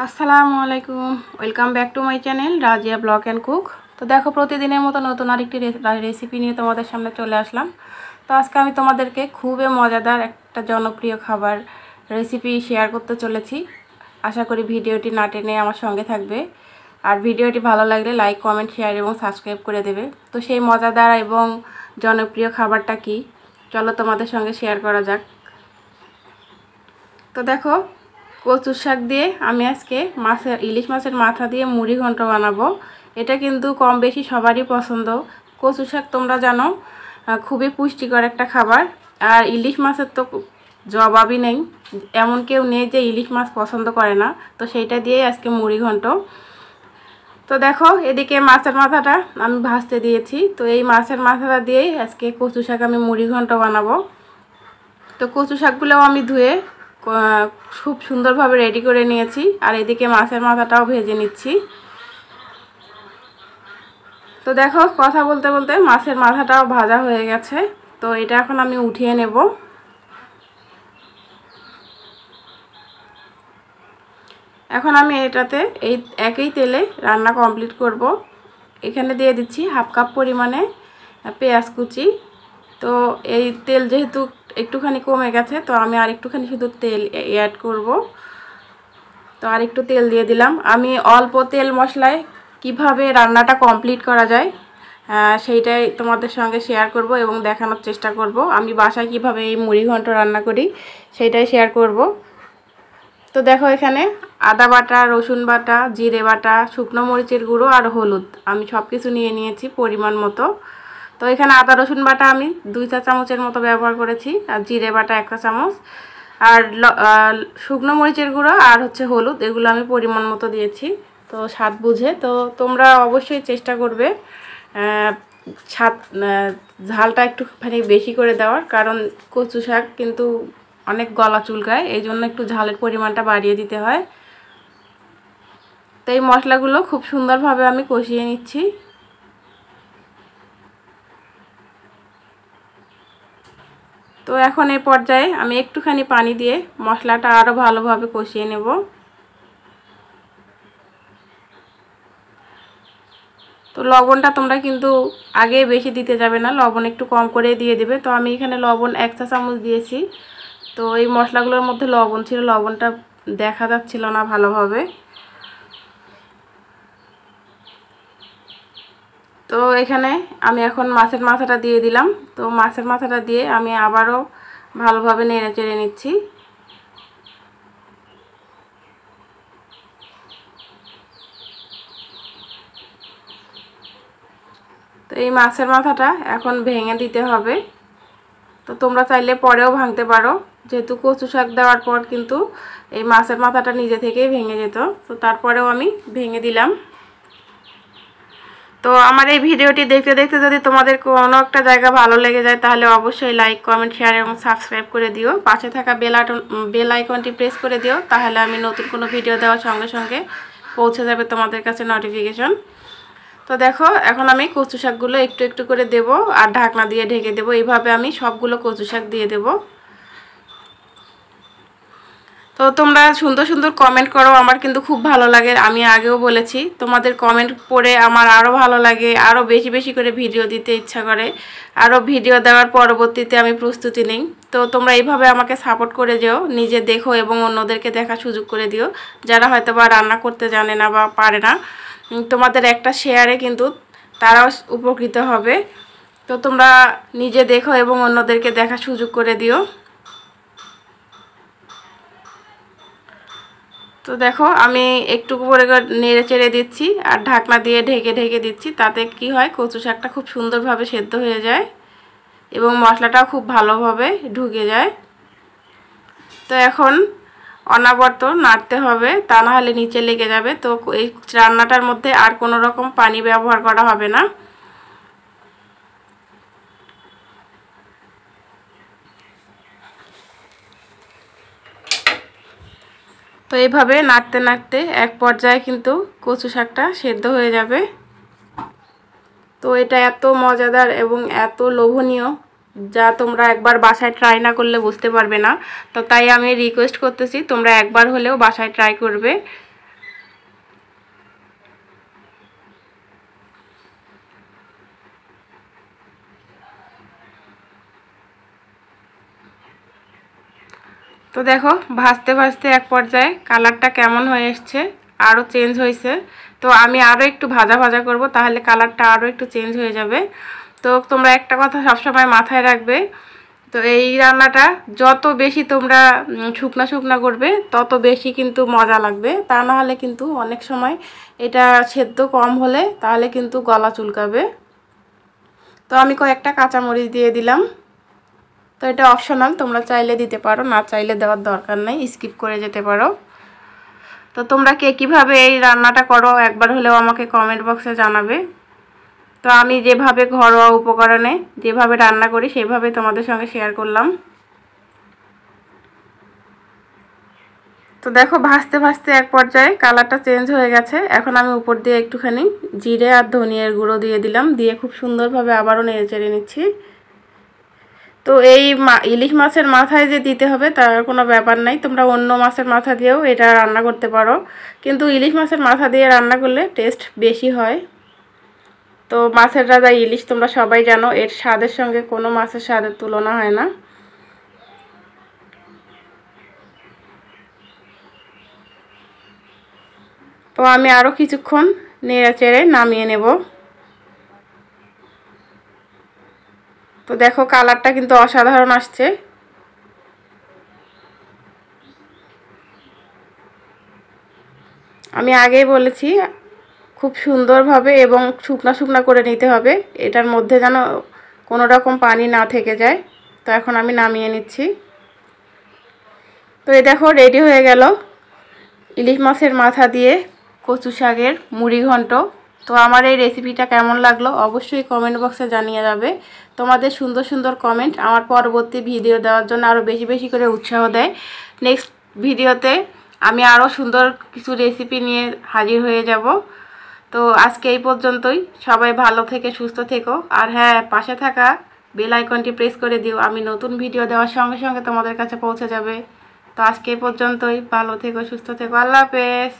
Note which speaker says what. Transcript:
Speaker 1: আসসালামু আলাইকুম, welcome back to my channel Razia blog and cook. তো দেখো, প্রতিদিনের মতো নতুন আরেকটি রেসিপি নিয়ে তোমাদের সামনে চলে আসলাম। তো আজকে আমি তোমাদেরকে খুবই মজাদার একটা জনপ্রিয় খাবার রেসিপি শেয়ার করতে চলেছি। আশা করি ভিডিওটি না টেনে আমার সঙ্গে থাকবে, আর ভিডিওটি ভালো লাগলে লাইক, কমেন্ট, শেয়ার এবং সাবস্ক্রাইব করে দেবে। তো সেই মজাদার এবং জনপ্রিয় খাবারটা কি, চলো তোমাদের সঙ্গে শেয়ার করা যাক। তো দেখো, কচু শাক দিয়ে আমি আজকে ইলিশ মাছের মাথা দিয়ে মুড়ি ঘন্ট বানাবো। এটা কিন্তু কম বেশি সবারই পছন্দ। কচু শাক তোমরা জানো খুবই পুষ্টিকর একটা খাবার, আর ইলিশ মাছের তো জবাবই নেই। এমন কেউ নেই যে ইলিশ মাছ পছন্দ করে না। তো সেইটা দিয়েই আজকে মুড়ি ঘন্ট। তো দেখো, এদিকে মাছের মাথাটা আমি ভাজতে দিয়েছি। তো এই মাছের মাথাটা দিয়েই আজকে কচু শাক আমি মুড়ি ঘন্ট বানাবো। তো কচু শাকগুলোও আমি ধুয়ে খুব সুন্দরভাবে রেডি করে নিয়েছি, আর এদিকে মাছের মাথাটাও ভেজে নিচ্ছি। তো দেখো, কথা বলতে বলতে মাছের মাথাটাও ভাজা হয়ে গেছে। তো এটা এখন আমি উঠিয়ে নেব। এখন আমি এটাতে এই একই তেলে রান্না কমপ্লিট করব। এখানে দিয়ে দিচ্ছি হাফ কাপ পরিমাণে পেঁয়াজ কুচি। তো এই তেল যেহেতু একটুখানি কমে গেছে, তো আমি আর একটুখানি শুধু তেল অ্যাড করব। তো আর একটু তেল দিয়ে দিলাম। আমি অল্প তেল মশলায় কিভাবে রান্নাটা কমপ্লিট করা যায় সেইটাই তোমাদের সঙ্গে শেয়ার করব এবং দেখানোর চেষ্টা করব। আমি বাসায় কিভাবে এই মুড়ি ঘন্ট রান্না করি সেইটাই শেয়ার করব। তো দেখো, এখানে আদা বাটা, রসুন বাটা, জিরে বাটা, শুকনো মরিচের গুঁড়ো আর হলুদ আমি সব কিছু নিয়ে নিয়েছি পরিমাণ মতো। তো এখানে আদা রসুন বাটা আমি 2 চা চামচের মতো ব্যবহার করেছি, আর জিরে বাটা 1 চা চামচ, আর শুকনো মরিচের গুঁড়ো আর হলুদ, এগুলো আমি পরিমাণ মতো দিয়েছি, তো স্বাদ বুঝে। তো তোমরা অবশ্যই চেষ্টা করবে ঝালটা একটুখানি বেশি করে দেওয়ার, কারণ কচু শাক কিন্তু অনেক গলা চুলকায়, এই জন্য একটু ঝালের পরিমাণটা বাড়িয়ে দিতে হয়। তো এই মশলাগুলো খুব সুন্দরভাবে আমি কষিয়ে নিচ্ছি। তো এখন এই পর্যায়ে আমি একটুখানি পানি দিয়ে মশলাটা আরও ভালোভাবে কষিয়ে নেব। তো লবণটা তোমরা কিন্তু আগে বেশি দিতে যাবে না, লবণ একটু কম করে দিয়ে দেবে। তো আমি এখানে লবণ 1 চা চামচ দিয়েছি। তো এই মশলাগুলোর মধ্যে লবণ ছিল, লবণটা দেখা যাচ্ছিল না ভালোভাবে। তো এখানে আমি এখন মাছের মাথাটা দিয়ে দিলাম। তো মাছের মাথাটা দিয়ে আমি আবারও ভালোভাবে নেড়ে চেড়ে নিচ্ছি। তো এই মাছের মাথাটা এখন ভেঙে দিতে হবে। তো তোমরা চাইলে পরেও ভাঙতে পারো, যেহেতু কচু শাক দেওয়ার পর কিন্তু এই মাছের মাথাটা নিজে থেকেই ভেঙে যেত। তো তারপরেও আমি ভেঙে দিলাম। তো আমার এই ভিডিওটি দেখতে দেখতে যদি তোমাদের কোনো একটা জায়গা ভালো লেগে যায়, তাহলে অবশ্যই লাইক, কমেন্ট, শেয়ার এবং সাবস্ক্রাইব করে দিও। পাশে থাকা বেল আইকনটি প্রেস করে দিও, তাহলে আমি নতুন কোনো ভিডিও দেওয়ার সঙ্গে সঙ্গে পৌঁছে যাবে তোমাদের কাছে নোটিফিকেশন। তো দেখো, এখন আমি কচু শাকগুলো একটু একটু করে দেব, আর ঢাকনা দিয়ে ঢেকে দেব। এইভাবে আমি সবগুলো কচু শাক দিয়ে দেব। তো তোমরা সুন্দর সুন্দর কমেন্ট করো, আমার কিন্তু খুব ভালো লাগে। আমি আগেও বলেছি, তোমাদের কমেন্ট পড়ে আমার আরও ভালো লাগে, আরও বেশি বেশি করে ভিডিও দিতে ইচ্ছা করে, আরও ভিডিও দেওয়ার পরবর্তীতে আমি প্রস্তুতি নিই। তো তোমরা এইভাবে আমাকে সাপোর্ট করে যেও, নিজে দেখো এবং অন্যদেরকে দেখার সুযোগ করে দিও, যারা হয়তো বা রান্না করতে জানে না বা পারে না। তোমাদের একটা শেয়ারে কিন্তু তারাও উপকৃত হবে। তো তোমরা নিজে দেখো এবং অন্যদেরকে দেখার সুযোগ করে দিও। তো দেখো, আমি একটু করে নেড়ে চেড়ে দিচ্ছি আর ঢাকনা দিয়ে ঢেকে ঢেকে দিচ্ছি। তাতে কি হয়, কচু শাকটা খুব সুন্দরভাবে সেদ্ধ হয়ে যায় এবং মশলাটাও খুব ভালোভাবে ঢুকে যায়। তো এখন অনবরত নাড়তে হবে, তা না হলে নিচে লেগে যাবে। তো এই রান্নাটার মধ্যে আর কোনো রকম পানি ব্যবহার করা হবে না। তো এইভাবে নাড়তে নাড়তে এক পর্যায়ে কিন্তু কচু শাকটা সেদ্ধ হয়ে যাবে। তো এটা এত মজাদার এবং এত লোভনীয়, যা তোমরা একবার বাসায় ট্রাই না করলে বুঝতে পারবে না। তো তাই আমি রিকোয়েস্ট করতেছি, তোমরা একবার হলেও বাসায় ট্রাই করবে। তো দেখো ভাজতে ভাজতে এক পর্যায়ে কালারটা কেমন হয়ে এসছে, আরও চেঞ্জ হয়েছে। তো আমি আরও একটু ভাজা ভাজা করব, তাহলে কালারটা আরও একটু চেঞ্জ হয়ে যাবে। তো তোমরা একটা কথা সবসময় মাথায় রাখবে, তো এই রান্নাটা যত বেশি তোমরা শুকনা শুকনা করবে তত বেশি কিন্তু মজা লাগবে। তা না হলে কিন্তু অনেক সময় এটা সেদ্ধ কম হলে তাহলে কিন্তু গলা চুলকাবে। তো আমি কয়েকটা কাঁচামরিচ দিয়ে দিলাম। তো এটা অপশনাল, তোমরা চাইলে দিতে পারো, না চাইলে দেওয়ার দরকার নেই, স্কিপ করে যেতে পারো। তো তোমরা কে কীভাবে এই রান্নাটা করো একবার হলেও আমাকে কমেন্ট বক্সে জানাবে। তো আমি যেভাবে ঘরোয়া উপকরণে যেভাবে রান্না করি সেভাবে তোমাদের সঙ্গে শেয়ার করলাম। তো দেখো ভাজতে ভাজতে এক পর্যায়ে কালারটা চেঞ্জ হয়ে গেছে। এখন আমি উপর দিয়ে একটুখানি জিরে আর ধনিয়ার গুঁড়ো দিয়ে দিলাম, দিয়ে খুব সুন্দরভাবে আবারও নেড়ে চেড়ে নিচ্ছি। তো এই ইলিশ মাছের মাথায় যে দিতে হবে তার কোনো ব্যাপার নাই, তোমরা অন্য মাছের মাথা দিয়েও এটা রান্না করতে পারো, কিন্তু ইলিশ মাছের মাথা দিয়ে রান্না করলে টেস্ট বেশি হয়। তো মাছের রাজা ইলিশ তোমরা সবাই জানো, এর স্বাদের সঙ্গে কোনো মাছের স্বাদের তুলনা হয় না। তো আমি আরও কিছুক্ষণ নেড়ে চেড়ে নামিয়ে নেব। তো দেখো কালারটা কিন্তু অসাধারণ আসছে। আমি আগেই বলেছি খুব সুন্দরভাবে এবং শুকনা শুকনা করে নিতে হবে, এটার মধ্যে যেন কোনো রকম পানি না থেকে যায়। তো এখন আমি নামিয়ে নিচ্ছি। তো এই দেখো রেডি হয়ে গেল ইলিশ মাছের মাথা দিয়ে কচু শাকের মুড়ি ঘন্ট। তো আমার এই রেসিপিটা কেমন লাগলো অবশ্যই কমেন্ট বক্সে জানিয়ে যাবে। তোমাদের সুন্দর সুন্দর কমেন্ট আমার পরবর্তী ভিডিও দেওয়ার জন্য আরও বেশি বেশি করে উৎসাহ দেয়। নেক্সট ভিডিওতে আমি আরও সুন্দর কিছু রেসিপি নিয়ে হাজির হয়ে যাব। তো আজকে এই পর্যন্তই, সবাই ভালো থেকে সুস্থ থেকো, আর হ্যাঁ পাশে থাকা বেল আইকনটি প্রেস করে দিও, আমি নতুন ভিডিও দেওয়ার সঙ্গে সঙ্গে তোমাদের কাছে পৌঁছে যাবে। তো আজকে এই পর্যন্তই, ভালো থেকো সুস্থ থেকো, আল্লাহ হাফেজ।